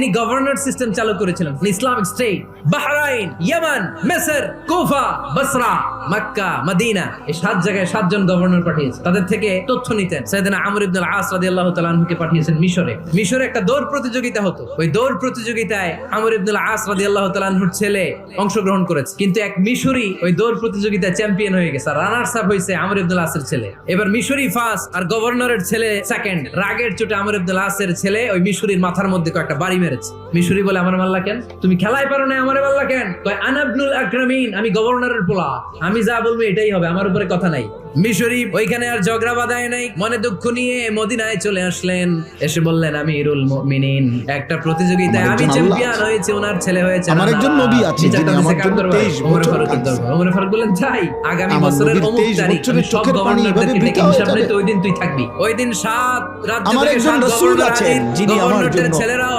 তিনি governor system চালু করেছিলেন। ইসলামিক স্টেট, বাহরাইন, ইয়েমেন, মিসর, কুফা, বসরা, মক্কা, মদিনা, এই 7 জায়গায় 7 জন গভর্নর পাঠিয়েছে। তাদের থেকে তথ্য নিতেন। সাইয়েদনা আমর ইবনে আল আস রাদিয়াল্লাহু তাআলা আনহুকে পাঠিয়েছেন মিশরে। মিশরে একটা দৌড় প্রতিযোগিতা হতো। ওই দৌড় প্রতিযোগিতায় আমর ইবনে আল আস রাদিয়াল্লাহু তাআলা আনহুর ছেলে অংশগ্রহণ করেছে, কিন্তু এক মিশরি ওই দৌড় প্রতিযোগিতায় চ্যাম্পিয়ন হয়ে গেছে। রানার্স আপ হয়েছে আমর ইবনে আল আসের ছেলে। এবার মিশরি ফার্স্ট আর গভর্নরের ছেলে সেকেন্ড। রাগের চোটে আমর ইবনে আল আসের ছেলে ওই মিশরির মাথার মধ্যে কয়েকটা বাড়ি মেরেছে। মিশরি বলে, আমার মাল্লা কেন? তুমি খেলায় পারো না, আমারে মাল্লা কেন? কয়, আনা ইবনুল আকরামিন, আমি গভর্নরের পোলা, আমি যা বলবো এটাই হবে, আমার উপরে কথা নাই। মিশরি ওইখানে আর ঝগড়া বাঁধায় নাই, মনে দুঃখ নিয়ে মদিনায় চলে আসলেন। এসে বললেন, আমিরুল মুমিনিন, একটা প্রতিযোগিতায় আমি চ্যাম্পিয়ন হয়েছি, ওনার ছেলে হয়েছে। আমার একজন নবী আছে যিনি আমার জন্য 23 বছর কাঁদছেন। ওমর ফারুক বললেন, যাই, আগামী আমার বছরের নবীর অমুক 23 তারিখ বছরের সব চোখের পানি গভর্নরদেরকে এভাবে ডেকে বৃথা হয়ে হিসাব যাবে? নিতে ওই দিন তুই থাকবি। ওই দিন 7 রাজ্য আমার থেকে একজন 7 রাসূল গভর্নর আছেন হাজির, যিনি আমার গভর্নরদের জন্য ছেলেরাও